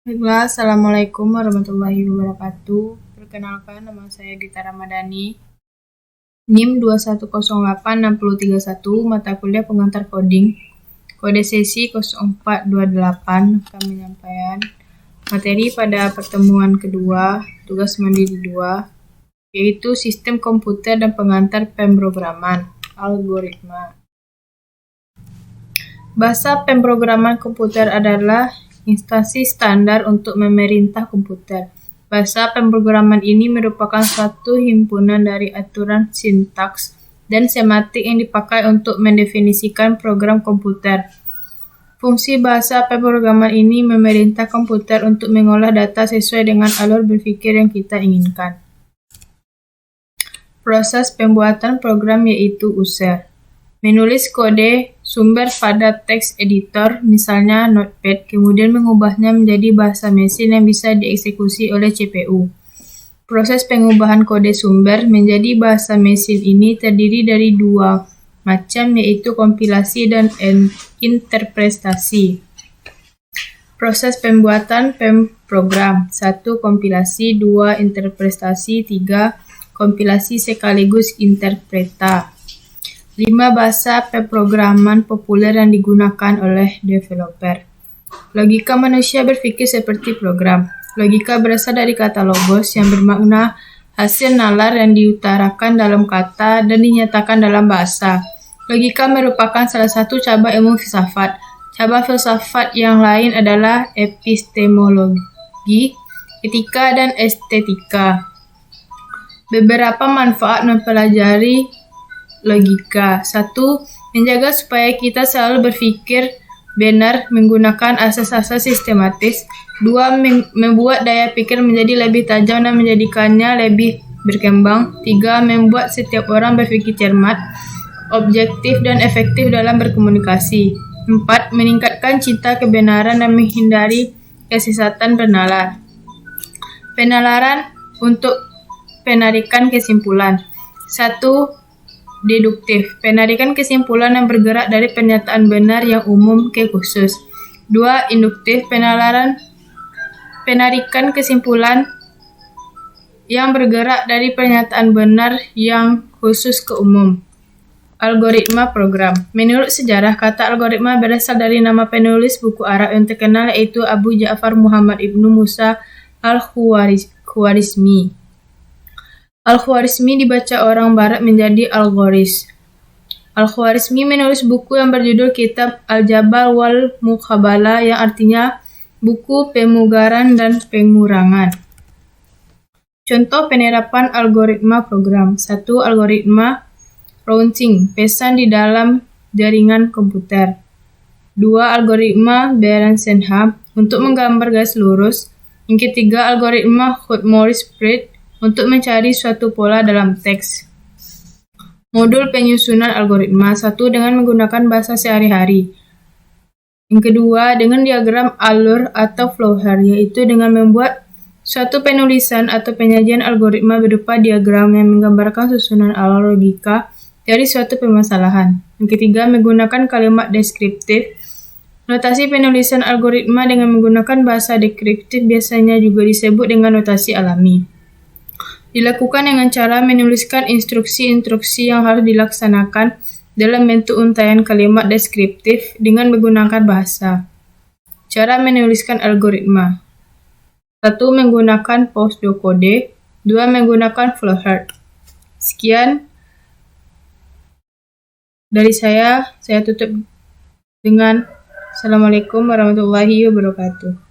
Baiklah, Assalamualaikum warahmatullahi wabarakatuh. Perkenalkan, nama saya Gita Ramadhani. NIM 21086031, mata kuliah pengantar coding. Kode sesi 0428 akan menyampaikan materi pada pertemuan kedua, tugas mandiri 2, yaitu sistem komputer dan pengantar pemrograman, algoritma. Bahasa pemrograman komputer adalah instansi standar untuk memerintah komputer. Bahasa pemrograman ini merupakan suatu himpunan dari aturan sintaks dan semantik yang dipakai untuk mendefinisikan program komputer. Fungsi bahasa pemrograman ini memerintah komputer untuk mengolah data sesuai dengan alur berpikir yang kita inginkan. Proses pembuatan program yaitu user. Menulis kode sumber pada teks editor, misalnya Notepad, kemudian mengubahnya menjadi bahasa mesin yang bisa dieksekusi oleh CPU. Proses pengubahan kode sumber menjadi bahasa mesin ini terdiri dari dua macam, yaitu kompilasi dan interpretasi. Proses pembuatan program: 1. Kompilasi, 2. Interpretasi, 3. Kompilasi sekaligus interpreta. 5 bahasa pemrograman populer yang digunakan oleh developer. Logika manusia berpikir seperti program. Logika berasal dari kata logos yang bermakna hasil nalar yang diutarakan dalam kata dan dinyatakan dalam bahasa. Logika merupakan salah satu cabang ilmu filsafat. Cabang filsafat yang lain adalah epistemologi, etika, dan estetika. Beberapa manfaat mempelajari logika. 1. Menjaga supaya kita selalu berpikir benar menggunakan asas-asas sistematis. 2. Membuat daya pikir menjadi lebih tajam dan menjadikannya lebih berkembang. 3. Membuat setiap orang berpikir cermat, objektif, dan efektif dalam berkomunikasi. 4. Meningkatkan cinta kebenaran dan menghindari kesesatan bernalar. Penalaran untuk penarikan kesimpulan. 1. Deduktif, penarikan kesimpulan yang bergerak dari pernyataan benar yang umum ke khusus. 2. Induktif, penarikan kesimpulan yang bergerak dari pernyataan benar yang khusus ke umum. Algoritma program. Menurut sejarah, kata algoritma berasal dari nama penulis buku Arab yang terkenal, yaitu Abu Ja'far Muhammad ibnu Musa al-Khwarizmi. Al-Khwarizmi dibaca orang barat menjadi Al-Ghoris. Al-Khwarizmi menulis buku yang berjudul Kitab Al-Jabal wal Muqabalah, yang artinya buku pemugaran dan pengurangan. Contoh penerapan algoritma program. 1. Algoritma routing, pesan di dalam jaringan komputer. 2. Algoritma Berensenham, untuk menggambar garis lurus. Yang ketiga, algoritma Hut-Morris-Priet, untuk mencari suatu pola dalam teks. Modul penyusunan algoritma. 1. Dengan menggunakan bahasa sehari-hari. Yang kedua, dengan diagram alur atau flowchart, yaitu dengan membuat suatu penulisan atau penyajian algoritma berupa diagram yang menggambarkan susunan alur logika dari suatu permasalahan. Yang ketiga, menggunakan kalimat deskriptif. Notasi penulisan algoritma dengan menggunakan bahasa deskriptif biasanya juga disebut dengan notasi alami. Dilakukan dengan cara menuliskan instruksi-instruksi yang harus dilaksanakan dalam bentuk untaian kalimat deskriptif dengan menggunakan bahasa. Cara menuliskan algoritma. 1. Menggunakan pseudocode. 2. Menggunakan flowchart. Sekian dari saya tutup dengan Assalamualaikum warahmatullahi wabarakatuh.